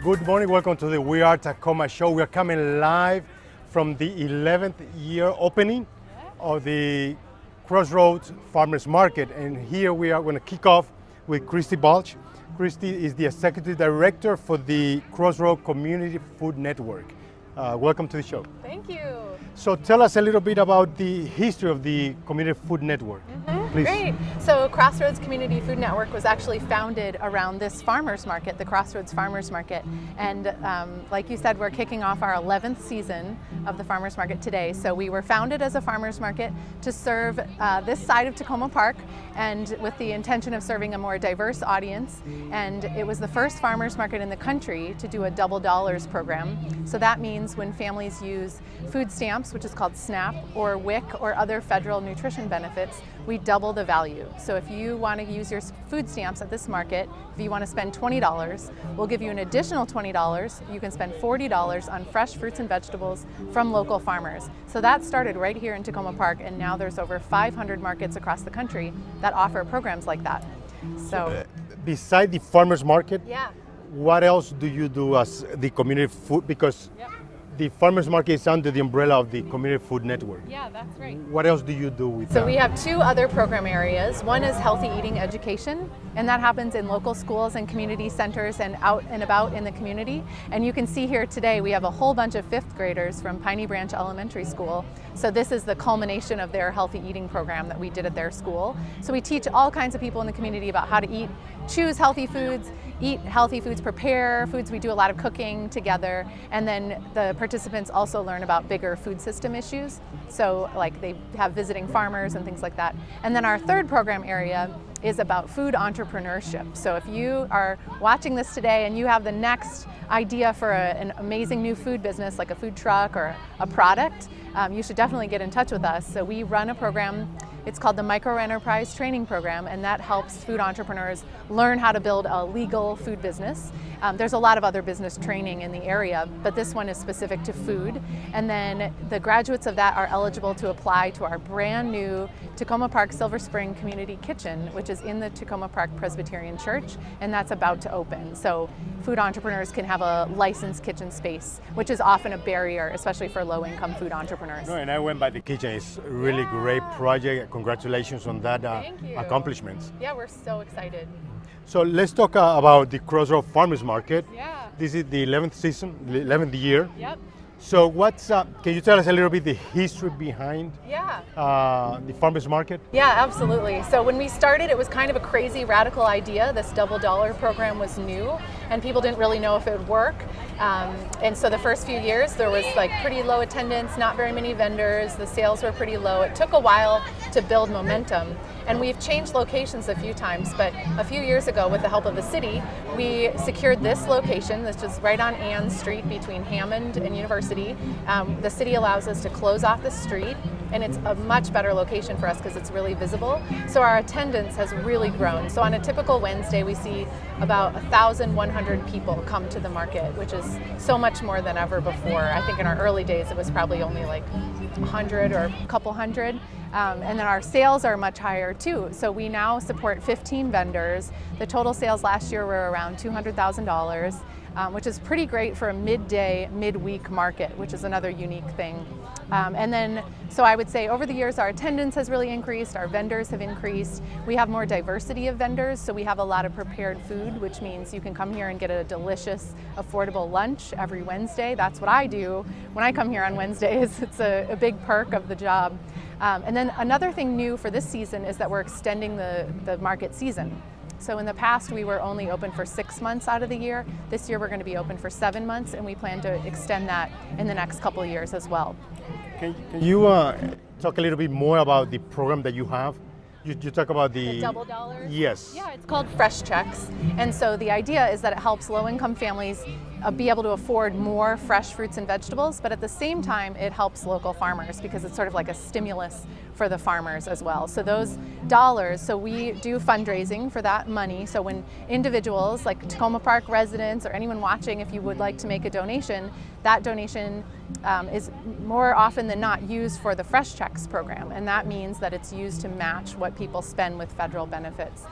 Good morning, welcome to the We Are Takoma show. We are coming live from the 11th year opening of the Crossroads Farmers Market. And here we are going to kick off with Christy Balch. Christy is the Executive Director for the Crossroads Community Food Network. Welcome to the show. Thank you. So tell us a little bit about the history of the Community Food Network. Please. Great. So Crossroads Community Food Network was actually founded around this farmers market, the Crossroads Farmers Market. And like you said, we're kicking off our 11th season of the farmers market today. So we were founded as a farmers market to serve this side of Takoma Park, and with the intention of serving a more diverse audience. And it was the first farmers market in the country to do a double dollars program. So that means when families use food stamps, which is called SNAP, or WIC, or other federal nutrition benefits, we double the value. So if you want to use your food stamps at this market, if you want to spend $20, we'll give you an additional $20. You can spend $40 on fresh fruits and vegetables from local farmers. So that started right here in Takoma Park, and now there's over 500 markets across the country that offer programs like that. So beside the farmers market, yeah. What else do you do as the community food? Because the farmers market is under the umbrella of the Community Food Network. Yeah, that's right. What else do you do with that? So we have two other program areas. One is healthy eating education, and that happens in local schools and community centers and out and about in the community. And you can see here today we have a whole bunch of fifth graders from Piney Branch Elementary School. So this is the culmination of their healthy eating program that we did at their school. So we teach all kinds of people in the community about how to eat, choose healthy foods, eat healthy foods, prepare foods. We do a lot of cooking together, and then the participants also learn about bigger food system issues. So like they have visiting farmers and things like that. And then our third program area is about food entrepreneurship. So if you are watching this today and you have the next idea for an amazing new food business, like a food truck or a product, you should definitely get in touch with us. So we run a program. It's called the Micro Enterprise Training Program, and that helps food entrepreneurs learn how to build a legal food business. There's a lot of other business training in the area, but this one is specific to food. And then the graduates of that are eligible to apply to our brand new Takoma Park Silver Spring Community Kitchen, which is in the Takoma Park Presbyterian Church, and that's about to open. So food entrepreneurs can have a licensed kitchen space, which is often a barrier, especially for low-income food entrepreneurs. No, and I went by the kitchen. It's a really great project. Congratulations on that accomplishments. Yeah, we're so excited. So let's talk about the Crossroads Farmers Market. Yeah. This is the 11th season, the 11th year. Yep. So can you tell us a little bit the history behind the farmers market? Yeah, absolutely. So when we started, it was kind of a crazy, radical idea. This double dollar program was new, and people didn't really know if it would work. And so the first few years, there was like pretty low attendance, not very many vendors. The sales were pretty low. It took a while to build momentum. And we've changed locations a few times, but a few years ago, with the help of the city, we secured this location, which is right on Ann Street between Hammond and University. The city allows us to close off the street, and it's a much better location for us because it's really visible. So our attendance has really grown. So on a typical Wednesday, we see about 1,100 people come to the market, which is so much more than ever before. I think in our early days, it was probably only like 100 or a couple hundred. And then our sales are much higher too. So we now support 15 vendors. The total sales last year were around $200,000, which is pretty great for a midday, midweek market, which is another unique thing. And then, so I would say over the years, our attendance has really increased, our vendors have increased. We have more diversity of vendors, so we have a lot of prepared food, which means you can come here and get a delicious, affordable lunch every Wednesday. That's what I do when I come here on Wednesdays. It's a big perk of the job. And then another thing new for this season is that we're extending the market season. So in the past, we were only open for 6 months out of the year. This year, we're going to be open for 7 months, and we plan to extend that in the next couple of years as well. Can you talk a little bit more about the program that you have? You talk about the double dollars? Yes. Yeah, it's called Fresh Checks. And so the idea is that it helps low-income families be able to afford more fresh fruits and vegetables, but at the same time it helps local farmers because it's sort of like a stimulus for the farmers as well. So those dollars, so we do fundraising for that money. So when individuals like Takoma Park residents or anyone watching, if you would like to make a donation, that donation is more often than not used for the Fresh Checks program, and that means that it's used to match what people spend with federal benefits.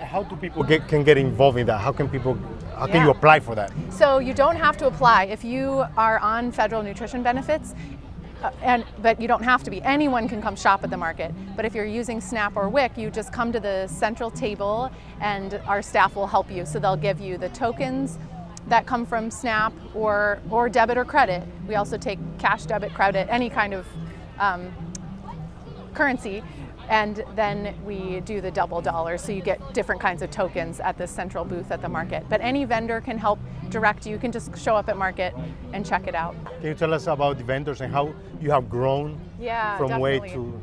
How do people can get involved in that? How can you apply for that? So you don't have to apply if you are on federal nutrition benefits, but you don't have to be. Anyone can come shop at the market. But if you're using SNAP or WIC, you just come to the central table and our staff will help you. So they'll give you the tokens that come from SNAP or debit or credit. We also take cash, debit, credit, any kind of currency. And then we do the double dollar, so you get different kinds of tokens at the central booth at the market. But any vendor can help direct you. You can just show up at market and check it out. Can you tell us about the vendors and how you have grown from definitely. way to...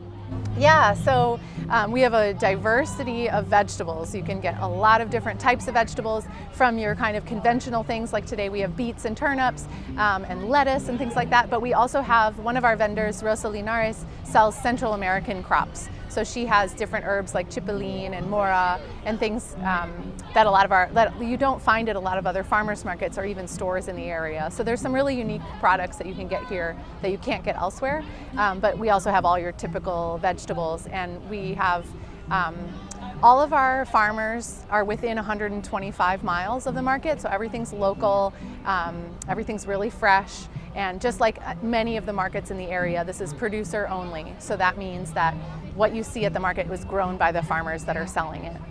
Yeah, so we have a diversity of vegetables. You can get a lot of different types of vegetables, from your kind of conventional things, like today we have beets and turnips and lettuce and things like that. But we also have one of our vendors, Rosa Linares, sells Central American crops. So she has different herbs like chipilín and mora and things that you don't find at a lot of other farmers markets or even stores in the area. So there's some really unique products that you can get here that you can't get elsewhere. But we also have all your typical vegetables, and we have all of our farmers are within 125 miles of the market, so everything's local, everything's really fresh. And just like many of the markets in the area, this is producer only. So that means that what you see at the market was grown by the farmers that are selling it.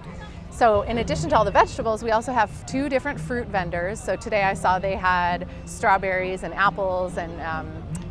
So in addition to all the vegetables, we also have 2 different fruit vendors. So today I saw they had strawberries and apples and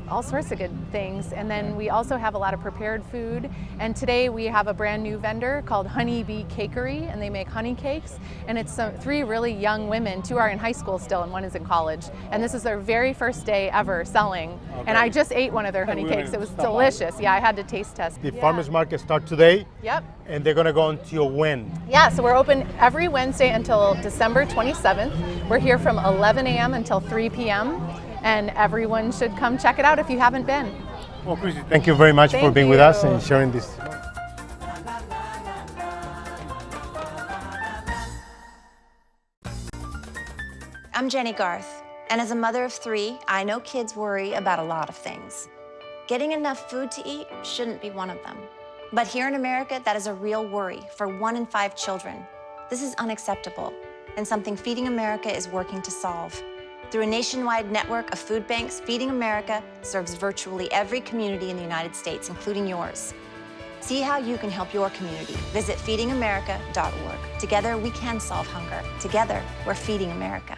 all sorts of good things. And then we also have a lot of prepared food. And today we have a brand new vendor called Honey Bee Cakery, and they make honey cakes. And it's 3 really young women. 2 are in high school still, and 1 is in college. And this is their very first day ever selling. Okay. And I just ate one of their honey cakes. It was delicious. Yeah, I had to taste test. The farmers market start today. Yep. And they're gonna go until when? Yeah, so we're open every Wednesday until December 27th. We're here from 11 a.m. until 3 p.m. And everyone should come check it out if you haven't been. Well, Chrissy, thank you very much for being with us and sharing this. I'm Jenny Garth, and as a mother of 3, I know kids worry about a lot of things. Getting enough food to eat shouldn't be one of them. But here in America, that is a real worry for 1 in 5 children. This is unacceptable, and something Feeding America is working to solve. Through a nationwide network of food banks, Feeding America serves virtually every community in the United States, including yours. See how you can help your community. Visit feedingamerica.org. Together, we can solve hunger. Together, we're Feeding America.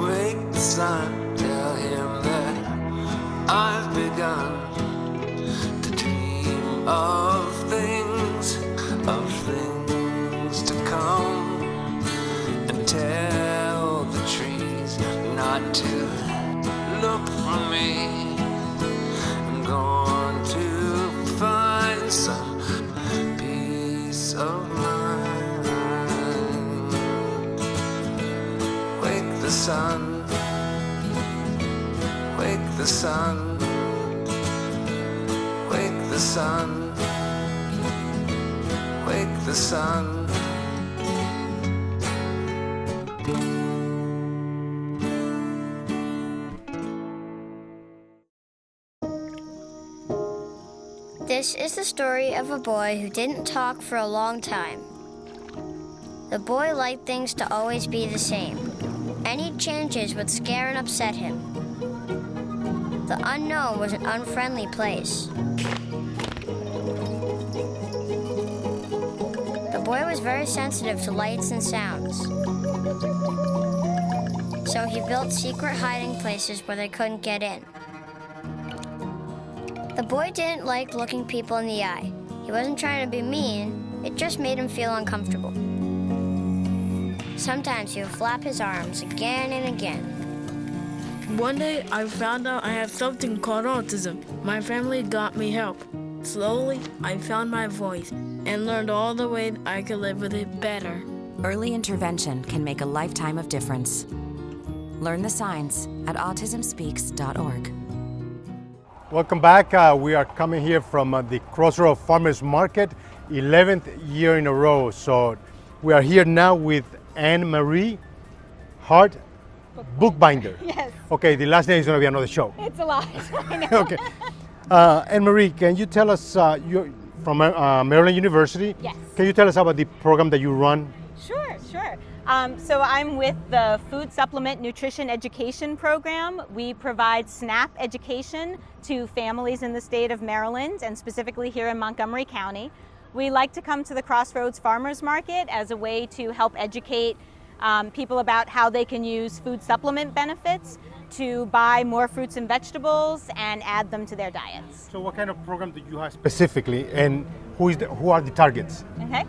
Wake the sun, tell him that I've begun of things to come, and tell the trees not to look for me. I'm going to find some peace of mind. Wake the sun, wake the sun, wake the sun, wake the sun. This is the story of a boy who didn't talk for a long time. The boy liked things to always be the same. Any changes would scare and upset him. The unknown was an unfriendly place. The boy was very sensitive to lights and sounds. So he built secret hiding places where they couldn't get in. The boy didn't like looking people in the eye. He wasn't trying to be mean, it just made him feel uncomfortable. Sometimes he would flap his arms again and again. One day, I found out I have something called autism. My family got me help. Slowly, I found my voice and learned all the ways I could live with it better. Early intervention can make a lifetime of difference. Learn the signs at autismspeaks.org. Welcome back. We are coming here from the Crossroads Farmers Market, 11th year in a row. So we are here now with Anne-Marie Hart, bookbinder. Yes, Okay, the last name is going to be another show. it's a lot. I know. Okay. Anne-Marie, can you tell us, you're from Maryland University? Yes. Can you tell us about the program that you run? Sure, sure. So I'm with the Food Supplement Nutrition Education Program. We provide SNAP education to families in the state of Maryland and specifically here in Montgomery County. We like to come to the Crossroads Farmers Market as a way to help educate people about how they can use food supplement benefits to buy more fruits and vegetables and add them to their diets. So what kind of program do you have specifically, and who are the targets? Okay.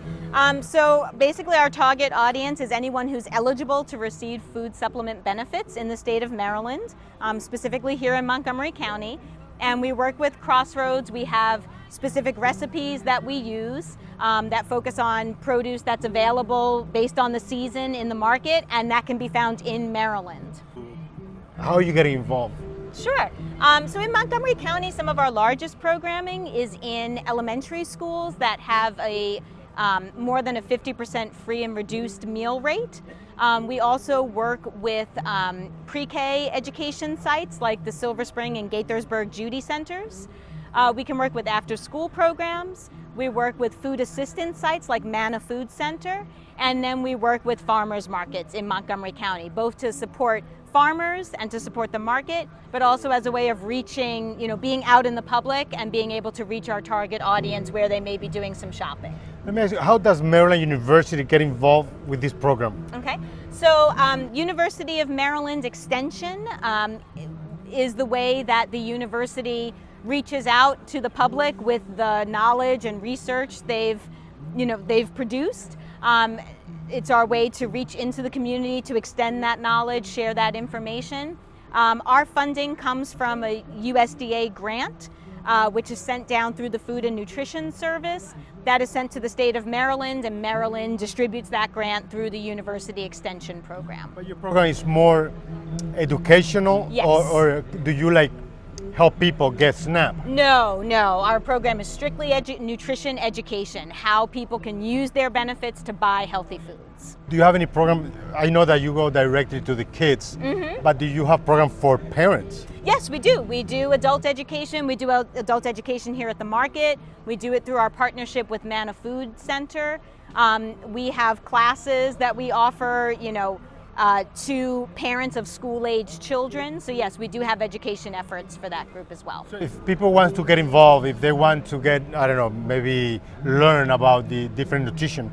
So basically our target audience is anyone who's eligible to receive food supplement benefits in the state of Maryland, specifically here in Montgomery County. And we work with Crossroads. We have specific recipes that we use that focus on produce that's available based on the season in the market, and that can be found in Maryland. How are you getting involved? Sure. So in Montgomery County, some of our largest programming is in elementary schools that have a more than a 50% free and reduced meal rate. We also work with pre-K education sites like the Silver Spring and Gaithersburg Judy Centers. We can work with after-school programs. We work with food assistance sites like Manna Food Center. And then we work with farmers markets in Montgomery County, both to support farmers and to support the market, but also as a way of reaching, being out in the public and being able to reach our target audience where they may be doing some shopping. Let me ask you, how does Maryland University get involved with this program? Okay, so University of Maryland Extension is the way that the university reaches out to the public with the knowledge and research they've produced. It's our way to reach into the community, to extend that knowledge, share that information. Our funding comes from a USDA grant, which is sent down through the Food and Nutrition Service. That is sent to the state of Maryland, and Maryland distributes that grant through the University Extension Program. But your program is more educational, Yes. or do you help people get SNAP? No. Our program is strictly nutrition education, how people can use their benefits to buy healthy foods. Do you have any program? I know that you go directly to the kids, but do you have program for parents? Yes, we do. We do adult education. We do adult education here at the market. We do it through our partnership with Manna Food Center. We have classes that we offer, to parents of school-aged children. So yes, we do have education efforts for that group as well. So if people want to get involved, if they want to get, maybe learn about the different nutrition,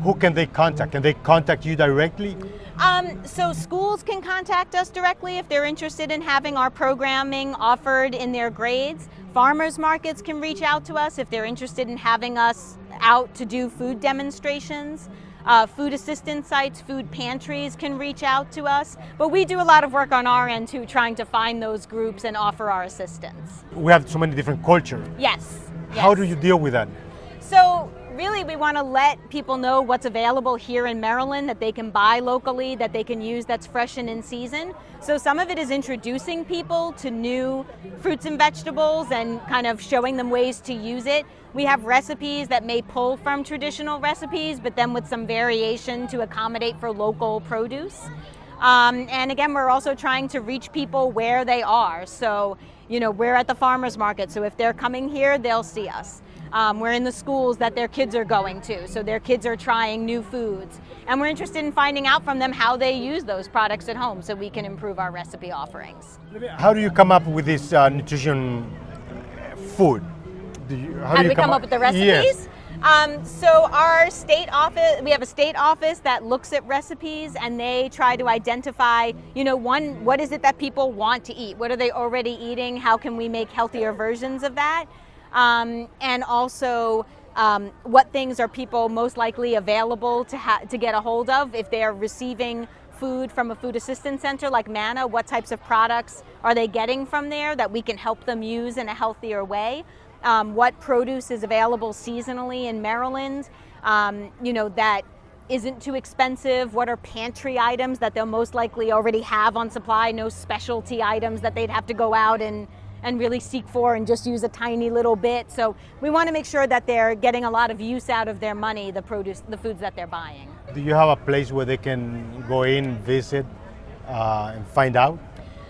who can they contact? Can they contact you directly? So schools can contact us directly if they're interested in having our programming offered in their grades. Farmers markets can reach out to us if they're interested in having us out to do food demonstrations. Food assistance sites, food pantries can reach out to us, but we do a lot of work on our end too, trying to find those groups and offer our assistance. We have so many different cultures. Yes. How do you deal with that? So really we want to let people know what's available here in Maryland that they can buy locally, that they can use, that's fresh and in season. So some of it is introducing people to new fruits and vegetables and kind of showing them ways to use it. We have recipes that may pull from traditional recipes, but then with some variation to accommodate for local produce. And again, we're also trying to reach people where they are. So, we're at the farmers market, so if they're coming here, they'll see us. We're in the schools that their kids are going to, so their kids are trying new foods. And we're interested in finding out from them how they use those products at home so we can improve our recipe offerings. How do you come up with this nutrition food? How do we come up with the recipes? Yes. So our state office, we have a state office that looks at recipes and they try to identify, what is it that people want to eat? What are they already eating? How can we make healthier versions of that? And also, what things are people most likely available to get a hold of if they are receiving food from a food assistance center like Manna, what types of products are they getting from there that we can help them use in a healthier way? What produce is available seasonally in Maryland, that isn't too expensive? What are pantry items that they'll most likely already have on supply? No specialty items that they'd have to go out and really seek for and just use a tiny little bit. So we want to make sure that they're getting a lot of use out of their money, the produce, the foods that they're buying. Do you have a place where they can go in, visit, and find out?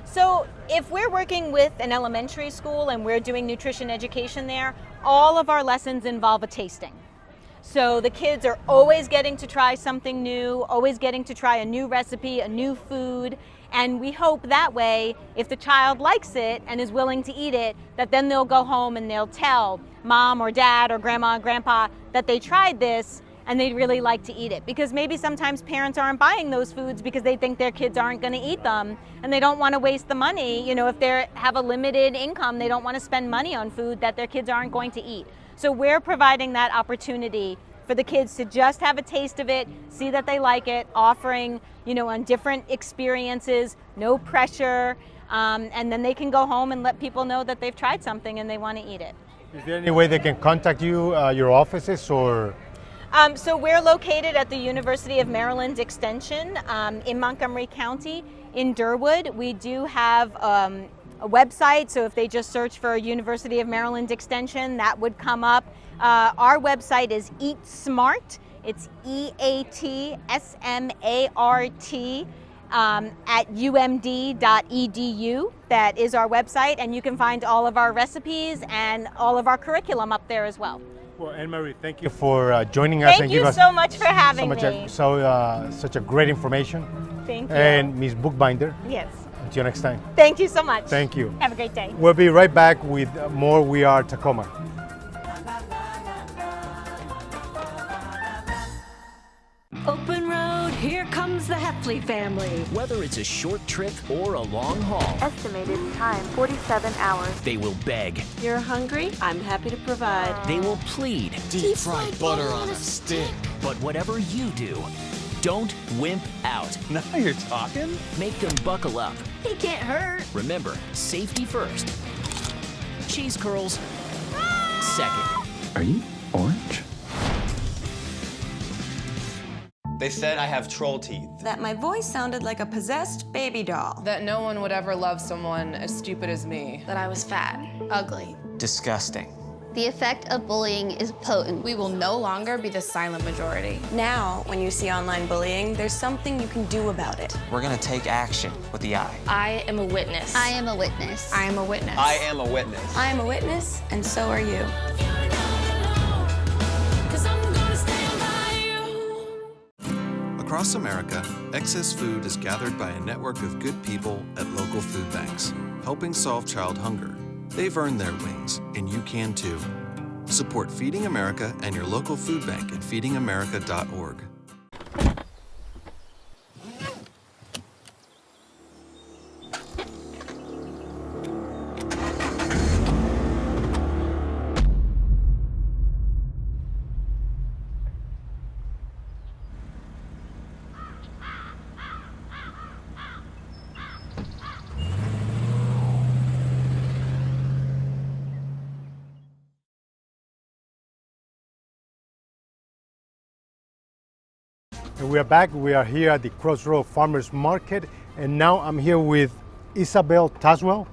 So if we're working with an elementary school and we're doing nutrition education there, all of our lessons involve a tasting. So the kids are always getting to try something new, always getting to try a new recipe, a new food. And we hope that way, if the child likes it and is willing to eat it, that then they'll go home and they'll tell mom or dad or grandma and grandpa that they tried this and they'd really like to eat it. Because maybe sometimes parents aren't buying those foods because they think their kids aren't going to eat them and they don't want to waste the money. If they have a limited income, they don't want to spend money on food that their kids aren't going to eat. So we're providing that opportunity for the kids to just have a taste of it, see that they like it, offering, on different experiences, no pressure, and then they can go home and let people know that they've tried something and they want to eat it. Is there any way they can contact you, your offices, or? So we're located at the University of Maryland Extension in Montgomery County in Durwood. We do have a website, so if they just search for University of Maryland Extension, that would come up. Our website is Eat Smart. It's EATSMART at umd.edu. That is our website, and you can find all of our recipes and all of our curriculum up there as well. Well, Anne-Marie, thank you for joining us. Thank you so much for having me. Such a great information. Thank you. And Ms. Bookbinder. Yes. Until next time. Thank you so much. Thank you. Have a great day. We'll be right back with more We Are Takoma. Open road, here comes the Heffley family. Whether it's a short trip or a long haul, estimated time 47 hours. They will beg. You're hungry? I'm happy to provide. They will plead. Deep fried butter on a stick. But whatever you do, don't wimp out. Now you're talking. Make them buckle up. He can't hurt. Remember, safety first. Cheese curls second. Are you orange? They said I have troll teeth. That my voice sounded like a possessed baby doll. That no one would ever love someone as stupid as me. That I was fat, ugly. Disgusting. The effect of bullying is potent. We will no longer be the silent majority. Now, when you see online bullying, there's something you can do about it. We're gonna take action with the I. I am a witness. I am a witness. I am a witness. I am a witness. I am a witness, and so are you. Across America, excess food is gathered by a network of good people at local food banks, helping solve child hunger. They've earned their wings, and you can too. Support Feeding America and your local food bank at feedingamerica.org. And we are back. We are here at the Crossroads Farmers Market, and now I'm here with Isabel Taswell.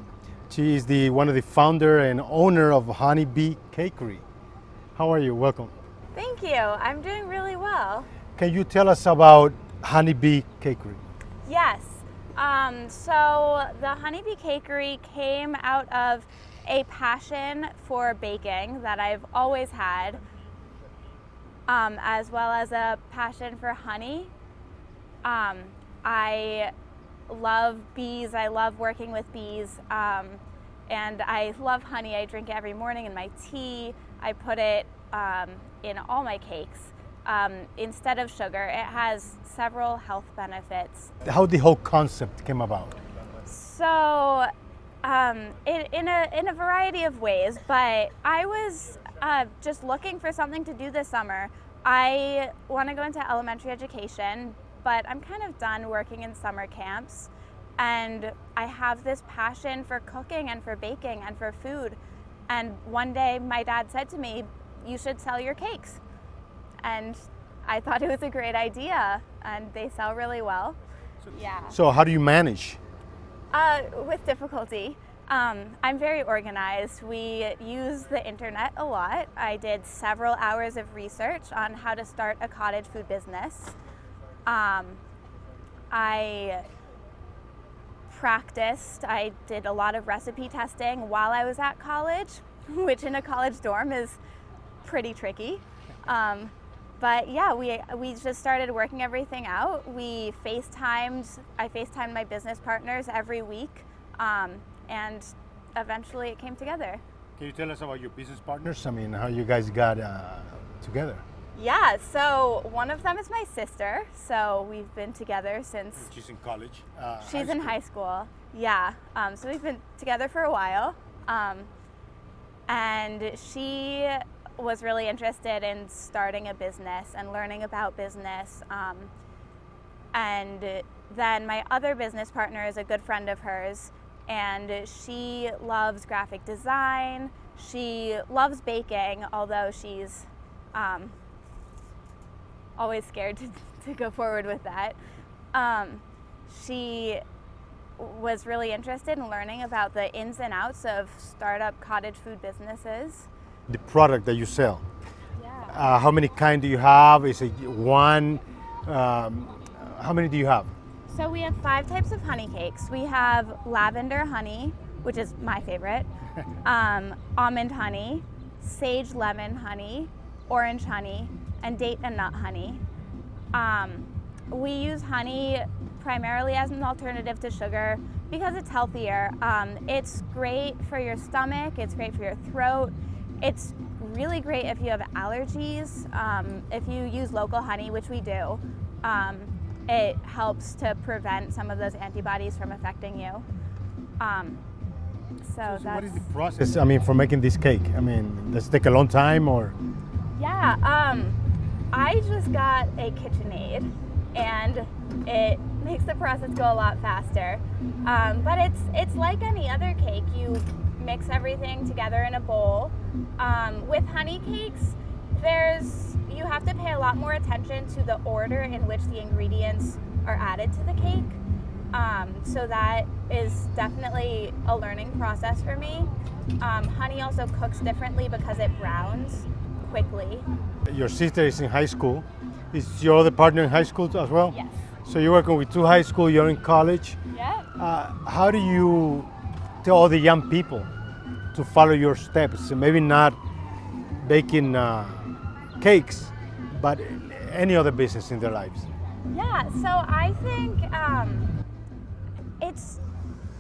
She is one of the founder and owner of Honeybee Cakery. How are you? Welcome. Thank you. I'm doing really well. Can you tell us about Honeybee Cakery? Yes. So the Honeybee Cakery came out of a passion for baking that I've always had. As well as a passion for honey. I love bees, I love working with bees, and I love honey. I drink it every morning in my tea. I put it in all my cakes. Instead of sugar, it has several health benefits. How the whole concept came about? So, in a variety of ways, but I was just looking for something to do this summer. I want to go into elementary education, but I'm kind of done working in summer camps. And I have this passion for cooking and for baking and for food. And one day my dad said to me, you should sell your cakes. And I thought it was a great idea, and they sell really well. Yeah. So how do you manage? With difficulty. I'm very organized. We use the internet a lot. I did several hours of research on how to start a cottage food business. I practiced. I did a lot of recipe testing while I was at college, which in a college dorm is pretty tricky. But yeah, we just started working everything out. I FaceTimed my business partners every week, and eventually it came together. Can you tell us about your business partners? I mean, how you guys got together? Yeah, so one of them is my sister. So we've been together since... She's in college. She's in high school, yeah. So we've been together for a while. And she was really interested in starting a business and learning about business. And then my other business partner is a good friend of hers, and she loves graphic design. She loves baking, although she's always scared to go forward with that. She was really interested in learning about the ins and outs of startup cottage food businesses. The product that you sell. Yeah. How many kind do you have? Is it one? How many do you have? So we have 5 types of honey cakes. We have lavender honey, which is my favorite, almond honey, sage lemon honey, orange honey, and date and nut honey. We use honey primarily as an alternative to sugar because it's healthier. It's great for your stomach, it's great for your throat. It's really great if you have allergies. If you use local honey, which we do, it helps to prevent some of those antibodies from affecting you. So what is the process, I mean, for making this cake? I mean, does it take a long time or? Yeah, I just got a KitchenAid, and it makes the process go a lot faster. But it's like any other cake. You mix everything together in a bowl. With honey cakes, you have to pay a lot more attention to the order in which the ingredients are added to the cake. So that is definitely a learning process for me. Honey also cooks differently because it browns quickly. Your sister is in high school. Is your other partner in high school as well? Yes. So you're working with 2 high school, you're in college. Yeah. How do you tell all the young people to follow your steps? Maybe not baking cakes, but any other business in their lives. Yeah, so I think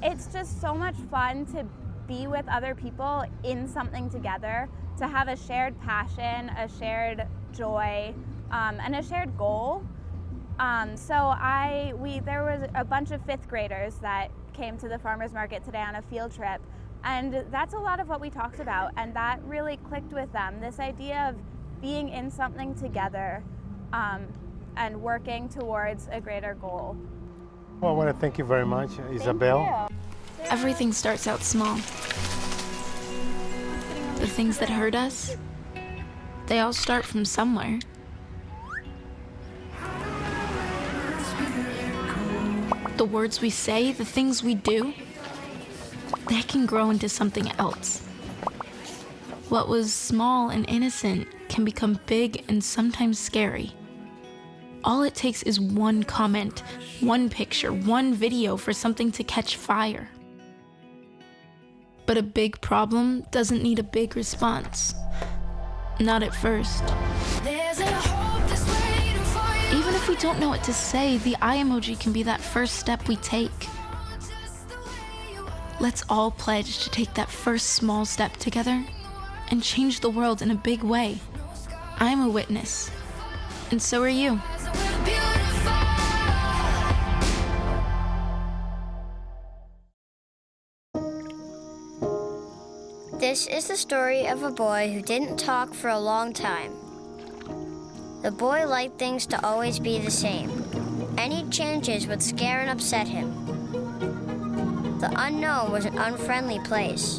it's just so much fun to be with other people in something together, to have a shared passion, a shared joy, and a shared goal. So there was a bunch of 5th graders that came to the farmers market today on a field trip, and that's a lot of what we talked about, and that really clicked with them, this idea of being in something together and working towards a greater goal. Well, I want to thank you very much, Isabel. Thank you. Everything starts out small. The things that hurt us, they all start from somewhere. The words we say, the things we do, they can grow into something else. What was small and innocent can become big and sometimes scary. All it takes is one comment, one picture, one video for something to catch fire. But a big problem doesn't need a big response. Not at first. Even if we don't know what to say, the eye emoji can be that first step we take. Let's all pledge to take that first small step together and change the world in a big way. I'm a witness, and so are you. This is the story of a boy who didn't talk for a long time. The boy liked things to always be the same. Any changes would scare and upset him. The unknown was an unfriendly place.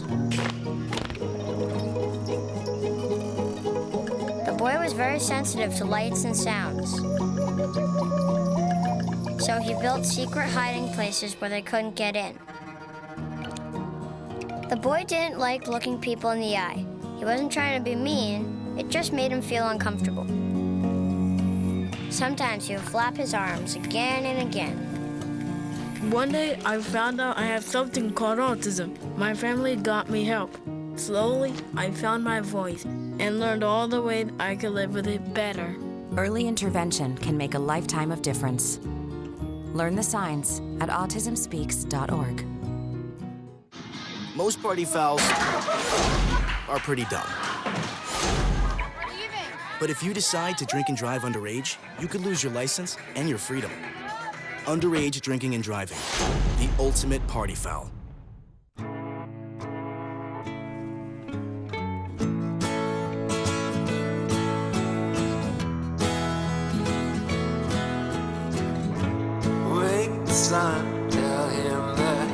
The boy was very sensitive to lights and sounds. So he built secret hiding places where they couldn't get in. The boy didn't like looking people in the eye. He wasn't trying to be mean, it just made him feel uncomfortable. Sometimes he would flap his arms again and again. One day, I found out I have something called autism. My family got me help. Slowly, I found my voice and learned all the ways I could live with it better. Early intervention can make a lifetime of difference. Learn the signs at autismspeaks.org. Most party fouls are pretty dumb. But if you decide to drink and drive underage, you could lose your license and your freedom. Underage drinking and driving, the ultimate party foul. Wake the sun, tell him that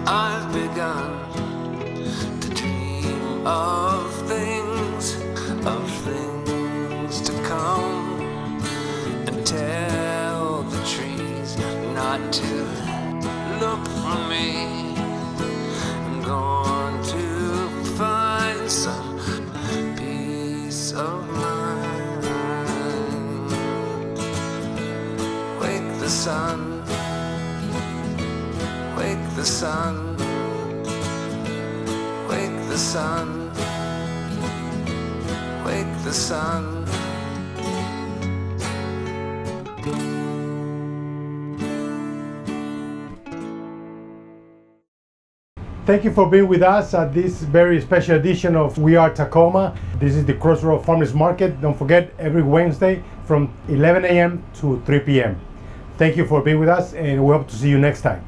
I've begun to dream of things to come, and tell the trees not to look for me. I'm going to find some peace of mind. Wake the sun, wake the sun, wake the sun, wake the sun. Thank you for being with us at this very special edition of We Are Takoma. This is the Crossroads Farmers Market. Don't forget, every Wednesday from 11 a.m. to 3 p.m. Thank you for being with us, and we hope to see you next time.